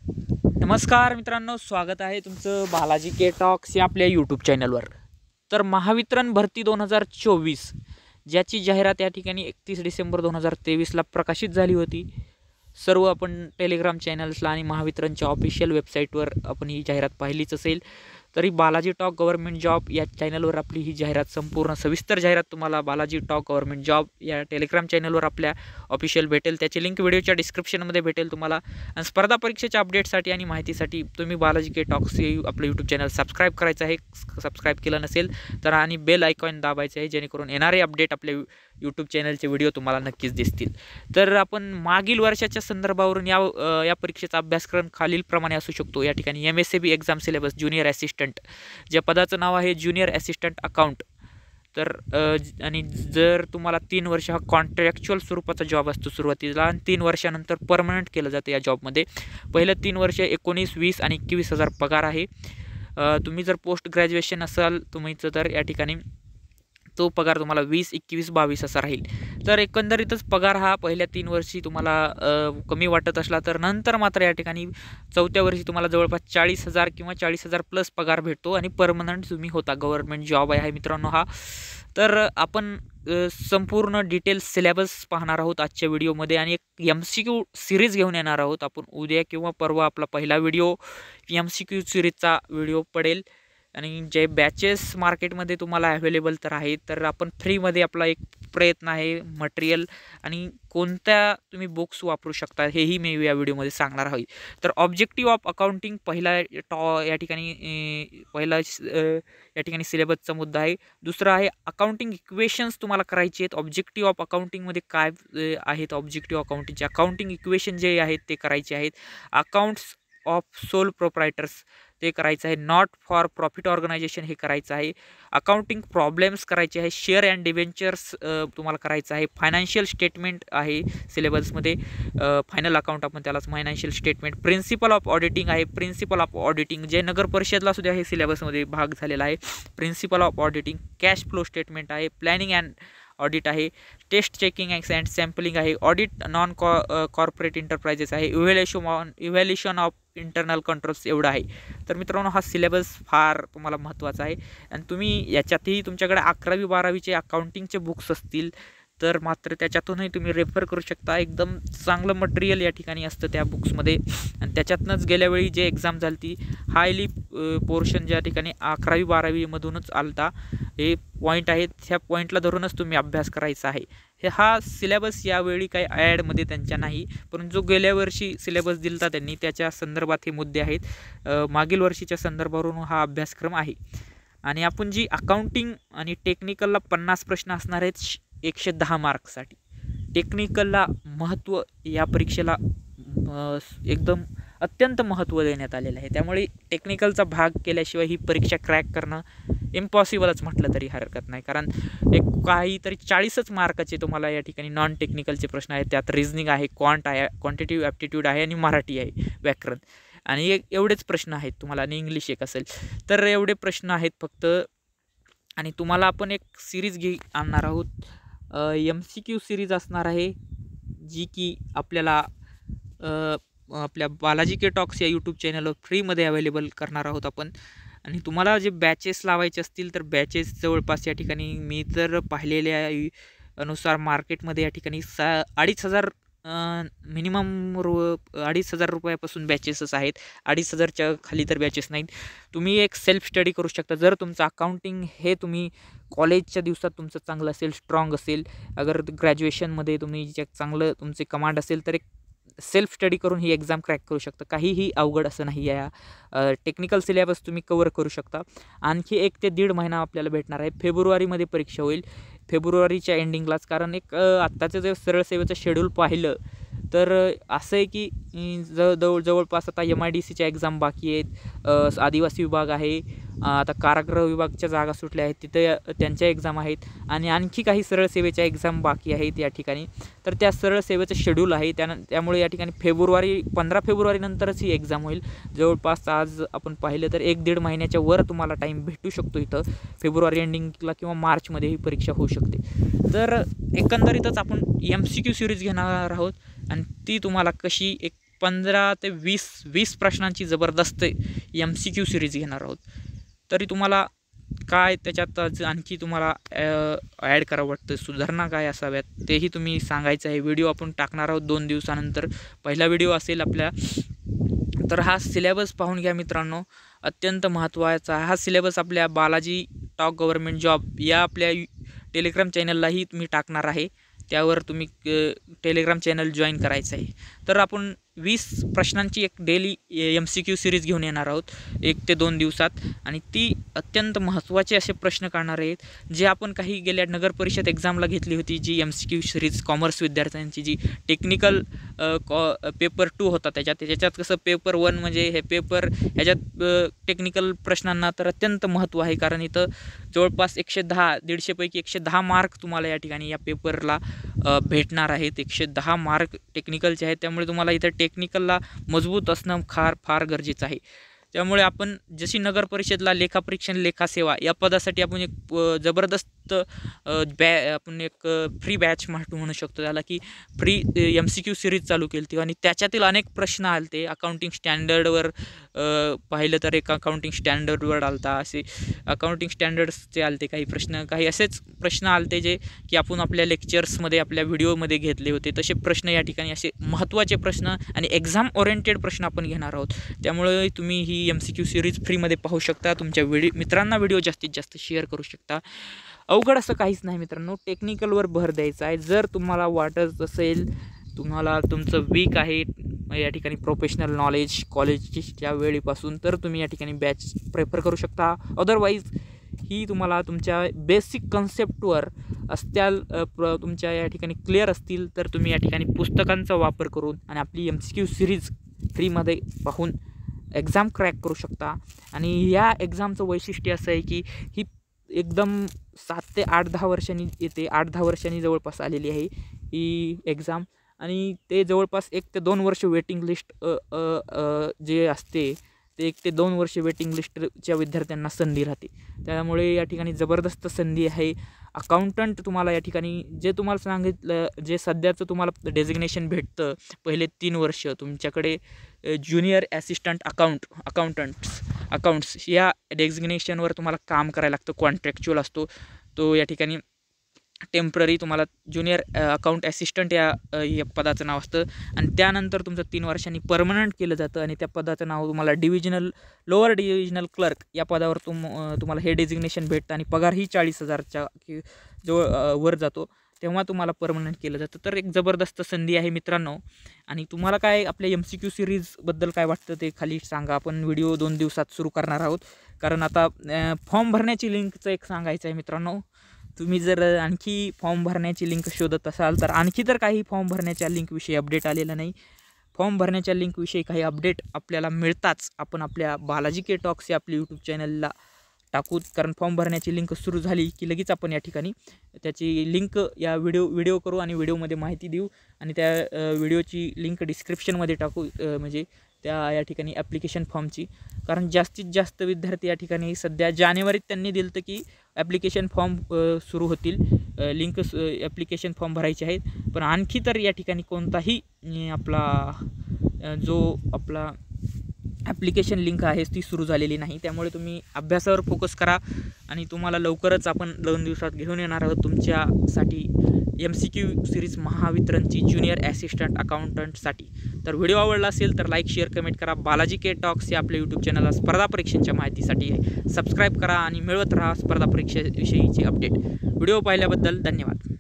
नमस्कार मित्रांनो, स्वागत आहे तुमचं बालाजी के टॉक्स या आपल्या यूट्यूब चॅनलवर. तर महावितरण भरती 2024 ज्याची जाहिरात या ठिकाणी 31 डिसेंबर 2023ला प्रकाशित झाली होती. सर्व आपण टेलिग्राम चॅनल्सला आणि महावितरणच्या ऑफिशियल वेबसाईटवर आपण ही जाहिरात पाहिलीच असेल. तरी बालाजी टॉक गव्हर्नमेंट जॉब या चॅनलवर आपली ही जाहिरात संपूर्ण सविस्तर जाहिरात तुम्हाला बालाजी टॉक गव्हर्नमेंट जॉब या टेलिग्राम चॅनलवर आपल्या ऑफिशियल भेटेल. त्याची लिंक व्हिडिओच्या डिस्क्रिप्शनमध्ये भेटेल तुम्हाला. आणि स्पर्धा परीक्षेच्या अपडेटसाठी आणि माहितीसाठी तुम्ही बालाजी के टॉक्स हे आपलं यूट्यूब चॅनल सबस्क्राईब करायचं आहे. सबस्क्राईब केलं नसेल तर आणि बेल आयकॉन दाबायचं आहे, जेणेकरून येणारे अपडेट आपल्या यूट्यूब चॅनलचे व्हिडिओ तुम्हाला नक्कीच दिसतील. तर आपण मागील वर्षाच्या संदर्भावरून या परीक्षेचा अभ्यासक्रम खालीलप्रमाणे असू शकतो. या ठिकाणी MSAB exam syllabus junior assistant, ज्या पदाचं नाव आहे ज्युनियर असिस्टंट अकाउंट. तर आणि जर तुम्हाला 3 वर्ष हा कॉन्ट्रॅक्च्युअल स्वरूपाचा जॉब असतो सुरुवातीला, आणि 3 वर्षानंतर परमनंट केलं जातं या जॉबमध्ये. पहिलं 3 वर्ष 19, 20 आणि 21,000 पगार आहे. तुम्ही जर पोस्ट ग्रॅज्युएशन असाल तुम्हीचं तर या ठिकाणी तो पगार तुम्हाला 20, 21, 22 असा राहील. तर एकंदरीतच पगार हा पहिल्या 3 वर्षी तुम्हाला कमी वाटत असला तर नंतर मात्र या ठिकाणी 4थ्या वर्षी तुम्हाला जवळपास 40,000 किंवा 40,000 प्लस पगार भेटतो आणि परमनंट तुम्ही होता. गव्हर्नमेंट जॉब आहे मित्रांनो हा. तर आपण संपूर्ण डिटेल सिलेबस पाहणार आहोत आजच्या व्हिडिओमध्ये आणि एक MCQ सिरीज घेऊन येणार आहोत. आपण उद्या किंवा परवा आपला पहिला व्हिडिओ MCQ सिरीजचा व्हिडिओ पडेल. आणि जे बॅचेस मार्केटमध्ये तुम्हाला अवेलेबल तर आहेत, तर आपण फ्रीमध्ये आपला एक प्रयत्न आहे मटेरियल आणि कोणत्या तुम्ही बुक्स वापरू शकता हेही मी या व्हिडिओमध्ये सांगणार आहे. तर ऑब्जेक्टिव्ह ऑफ अकाउंटिंग पहिला या ठिकाणी सिलेबसचा मुद्दा आहे. दुसरा आहे अकाउंटिंग इक्वेशन्स तुम्हाला करायचे आहेत. ऑब्जेक्टिव्ह ऑफ अकाउंटिंगमध्ये काय आहेत ऑब्जेक्टिव्ह अकाउंटिंगचे अकाउंटिंग इक्वेशन जे आहेत ते करायचे आहेत. अकाउंट्स ऑफ सोल प्रोप्रायटर्स ते करायचं आहे. नॉट फॉर प्रॉफिट ऑर्गनायझेशन हे करायचं आहे. अकाउंटिंग प्रॉब्लेम्स करायचे आहे. शेअर अँड डिबेंचर्स तुम्हाला करायचं आहे. फायनान्शियल स्टेटमेंट आहे सिलेबसमध्ये. फायनल अकाउंट आपण त्यालाच financial statement. Principle of auditing आहे. प्रिन्सिपल ऑफ ऑडिटिंग जे नगर परिषदला सुद्धा हे सिलेबसमध्ये भाग झालेला आहे. Principle of auditing. Cash flow statement आहे. प्लॅनिंग अँड ऑडिट आहे. टेस्ट चेकिंग अँड सॅम्पलिंग आहे. ऑडिट नॉन कॉर्पोरेट इंटरप्राइजेस आहे. इव्हॅल्युएशन ऑफ इंटरनल कंट्रोल्स एवढं आहे. तर मित्रांनो हा सिलेबस फार तुम्हाला महत्त्वाचा आहे. आणि तुम्ही याच्यातही तुमच्याकडे 11वी 12वीचे अकाउंटिंगचे बुक्स असतील तर मात्र त्याच्यातूनही तुम्ही रेफर करू शकता. एकदम चांगलं मटेरियल या ठिकाणी असतं त्या बुक्समध्ये. आणि त्याच्यातनंच गेल्यावेळी जे एक्झाम झाली ती हायली पोर्शन ज्या ठिकाणी 11वी 12वीमधूनच आलता. हे पॉईंट आहेत, ह्या पॉईंटला धरूनच तुम्ही अभ्यास करायचा आहे. हा सिलेबस यावेळी काही ॲडमध्ये त्यांच्या नाही, पण जो गेल्या वर्षी सिलेबस दिलता त्यांनी त्याच्या संदर्भात हे मुद्दे आहेत. मागील वर्षीच्या संदर्भावरून हा अभ्यासक्रम आहे. आणि आपण जी अकाउंटिंग आणि टेक्निकलला 50 प्रश्न असणार आहेत 110 मार्कसाठी. टेक्निकलला महत्त्व या परीक्षेला एकदम अत्यंत महत्त्व देण्यात आलेलं आहे. त्यामुळे टेक्निकलचा भाग केल्याशिवाय ही परीक्षा क्रॅक करणं इम्पॉसिबलच म्हटलं तरी हरकत नाही. कारण एक काहीतरी 40च मार्काचे तुम्हाला या ठिकाणी नॉन टेक्निकलचे प्रश्न आहेत. त्यात रिझनिंग आहे, क्वांटिटिव्ह ॲप्टिट्यूड आहे आणि मराठी आहे, व्याकरण. आणि एवढेच प्रश्न आहेत तुम्हाला, आणि इंग्लिश एक असेल. तर एवढे प्रश्न आहेत फक्त. आणि तुम्हाला आपण एक सिरीज आणणार आहोत. MCQ सिरीज असणार आहे, जी की आपल्याला आपल्या बालाजी के टॉक्स या यूट्यूब चॅनलवर फ्रीमध्ये अवेलेबल करणार आहोत आपण. आणि तुम्हाला जे बॅचेस लावायचे असतील तर बॅचेस जवळपास या ठिकाणी मी तर पाहिलेल्या अनुसार मार्केटमध्ये या ठिकाणी 2,500 मिनिमम 2,500 रुपयापासून बॅचेसच आहेत. 2,500च्या खाली तर बॅचेस नाहीत. तुम्ही एक सेल्फ स्टडी करू शकता. जर तुमचं अकाउंटिंग हे तुम्ही कॉलेजच्या दिवसात तुमचं चांगलं असेल, स्ट्रॉंग असेल, अगर ग्रॅज्युएशनमध्ये तुम्ही जे चांगलं तुमचे कमांड असेल तर एक सेल्फ स्टडी करून ही एक्झाम क्रॅक करू शकता. काहीही अवघड असं नाही आहे. टेक्निकल सिलेबस तुम्ही कवर करू शकता. आणखी 1 ते 1.5 महिना आपल्याला भेटणार आहे. फेब्रुवारीमध्ये परीक्षा होईल, फेब्रुवारीच्या एंडिंगलाच. कारण एक आत्ताचं जर सरळ सेवेचं शेड्यूल पाहिलं तर असं आहे की जवळपास आता MIDCच्या एक्झाम बाकी आहेत. आदिवासी विभाग आहे, आता कारागृह विभागच्या जागा सुटल्या आहेत तिथे त्यांच्या एक्झाम आहेत. आणि आणखी काही सरळ सेवेच्या एक्झाम बाकी आहेत या ठिकाणी. तर त्या सरळ सेवेचं शेड्यूल आहे. त्यामुळे या ठिकाणी 15 फेब्रुवारीनंतरच ही एक्झाम होईल. जवळपास आज आपण पाहिलं तर 1-1.5 महिन्याच्या वर तुम्हाला टाईम भेटू शकतो इथं. फेब्रुवारी एंडिंगला किंवा मार्चमध्ये ही परीक्षा होऊ शकते. तर एकंदरीतच आपण MCQ सिरीज घेणार आहोत आणि ती तुम्हाला कशी एक 15 ते 20 प्रश्नांची जबरदस्त MCQ सिरीज घेणार आहोत. तरी तुम्हाला काय त्याच्यात आणखी तुम्हाला ॲड करावं वाटतं, सुधारणा काय असाव्यात तेही तुम्ही सांगायचं आहे. व्हिडिओ आपण टाकणार आहोत 2 दिवसानंतर, पहिला व्हिडिओ असेल आपल्या. तर हा सिलेबस पाहून घ्या मित्रांनो, अत्यंत महत्त्वाचा. हा सिलेबस आपल्या बालाजी टॉक गव्हर्नमेंट जॉब या आपल्या टेलिग्राम चॅनललाही तुम्ही टाकणार आहे. त्यावर तुम्ही टेलिग्राम चॅनल जॉईन करायचं आहे. तर आपण 20 प्रश्नांची एक डेली MCQ सिरीज घेऊन येणार आहोत 1 ते 2 दिवसात. आणि ती अत्यंत महत्त्वाचे असे प्रश्न काढणार आहेत, जे आपण काही गेल्या नगर परिषद एक्झामला घेतली होती, जी MCQ सिरीज कॉमर्स विद्यार्थ्यांची, जी टेक्निकल पेपर 2 होता. त्याच्यात कसं पेपर 1 म्हणजे हे पेपर, ह्याच्यात टेक्निकल प्रश्नांना तर अत्यंत महत्त्व आहे, कारण इथं जवळपास 110 पैकी 110 मार्क तुम्हाला या ठिकाणी या पेपरला भेटणार आहेत. 110 मार्क टेक्निकलचे आहेत. त्यामुळे तुम्हाला इथं टेक्निकलला मजबूत असणं फार गरजेचं आहे. त्यामुळे आपण जशी नगर परिषदला लेखापरीक्षण लेखासेवा या पदासाठी आपण एक जबरदस्त आपण एक फ्री बॅच म्हणू शकतो त्याला, की फ्री MCQ सिरीज चालू केली होती. आणि त्याच्यातील अनेक प्रश्न आले ते अकाउंटिंग स्टँडर्डवर पाहिलं तर एक अकाउंटिंग स्टँडर्डवर आलता, असे अकाउंटिंग स्टँडर्ड्सचे आलते काही प्रश्न, काही असेच प्रश्न आलते जे की आपण आपल्या लेक्चर्समध्ये आपल्या व्हिडिओमध्ये घेतले होते. तसे प्रश्न या ठिकाणी असे महत्त्वाचे प्रश्न आणि एक्झाम ओरिएंटेड प्रश्न आपण घेणार आहोत. त्यामुळे तुम्ही ही MCQ सिरीज फ्रीमध्ये पाहू शकता. तुमच्या मित्रांना व्हिडिओ जास्तीत जास्त शेअर करू शकता. अवघड असं काहीच नाही मित्रांनो, टेक्निकलवर भर द्यायचा आहे. जर तुम्हाला वाटत असेल तुम्हाला तुमचं वीक आहे या ठिकाणी प्रोफेशनल नॉलेज कॉलेजच्या वेळेपासून, तर तुम्ही या ठिकाणी बॅच प्रेफर करू शकता. अदरवाईज ही तुम्हाला तुमच्या बेसिक कन्सेप्टवर असत्याल तुमच्या या ठिकाणी क्लिअर असतील, तर तुम्ही या ठिकाणी पुस्तकांचा वापर करून आणि आपली MCQ सिरीज फ्रीमध्ये पाहून एक्झाम क्रॅक करू शकता. आणि या एक्झामचं वैशिष्ट्य असं आहे की ही एकदम 7 ते 8-10 वर्षांनी येते. 8-10 वर्षांनी जवळपास आलेली आहे ही एक्झाम. आणि ते जवळपास 1 ते 2 वर्ष वेटिंग लिस्ट जे असते ते 1 ते 2 वर्ष वेटिंग लिस्टच्या विद्यार्थ्यांना संधी राहते. त्यामुळे या ठिकाणी जबरदस्त संधी आहे. अकाउंटंट तुम्हाला या ठिकाणी जे तुम्हाला सांगितलं, जे सध्याचं तुम्हाला डेझिग्नेशन भेटतं पहिले 3 वर्ष तुमच्याकडे ज्युनियर ॲसिस्टंट अकाउंट्स या डेझिग्नेशनवर तुम्हाला काम करायला लागतं. कॉन्ट्रॅक्च्युअल असतो तो, या ठिकाणी टेम्पररी तुम्हाला ज्युनियर अकाउंट ॲसिस्टंट या पदाचं नाव असतं. आणि त्यानंतर तुमचं 3 वर्षांनी परमनंट केलं जातं आणि त्या पदाचं नाव तुम्हाला लोअर डिव्हिजनल क्लर्क या पदावर तुम्हाला हे डेझिग्नेशन भेटतं. आणि पगारही 40,000च्या वर जातो. तेव्हा तुम्हाला परमनंट केलं जातं. तर एक जबरदस्त संधी आहे मित्रांनो. आणि तुम्हाला काय आपल्या MCQ सिरीजबद्दल काय वाटतं ते खाली सांगा. आपण व्हिडिओ 2 दिवसात सुरू करणार आहोत, कारण आता फॉर्म भरण्याची लिंकचं एक सांगायचं आहे मित्रांनो. तुम्ही जर आणखी फॉर्म भरण्याची लिंक शोधत असाल तर आणखी तर काही फॉर्म भरण्याच्या लिंकविषयी अपडेट आलेला नाही. फॉर्म भरण्याच्या लिंकविषयी काही अपडेट आपल्याला मिळताच आपण आपल्या बालाजी के टॉक्स या आपल्या यूट्यूब चॅनलला टाकूत. कारण फॉर्म भरण्याची लिंक सुरू झाली की लगेच आपण या ठिकाणी त्याची लिंक या व्हिडिओ करू आणि व्हिडिओमध्ये माहिती देऊ. आणि त्या व्हिडिओची लिंक डिस्क्रिप्शनमध्ये टाकू, म्हणजे त्या या ठिकाणी ॲप्लिकेशन फॉर्मची. कारण जास्तीत जास्त विद्यार्थी या ठिकाणी सध्या जानेवारीत त्यांनी दिलं होतं की ॲप्लिकेशन फॉर्म सुरू होतील, लिंक ॲप्लिकेशन फॉर्म भरायचे आहेत. पण आणखी तर या ठिकाणी कोणताही आपला ॲप्लिकेशन लिंक आहे ती सुरू झालेली नाही. त्यामुळे तुम्ही अभ्यासावर फोकस करा. आणि तुम्हाला लवकरच आपण 2 दिवसात घेऊन येणार आहोत तुमच्यासाठी MCQ सिरीज महावितरणची ज्युनियर ॲसिस्टंट अकाउंटंटसाठी. तर व्हिडिओ आवडला असेल तर लाईक शेअर कमेंट करा. बालाजी के टॉक्स या आपल्या यूट्यूब चॅनलला स्पर्धा परीक्षांच्या माहितीसाठी सबस्क्राईब करा आणि मिळवत राहा स्पर्धा परीक्षेविषयीची अपडेट. व्हिडिओ पाहिल्याबद्दल धन्यवाद.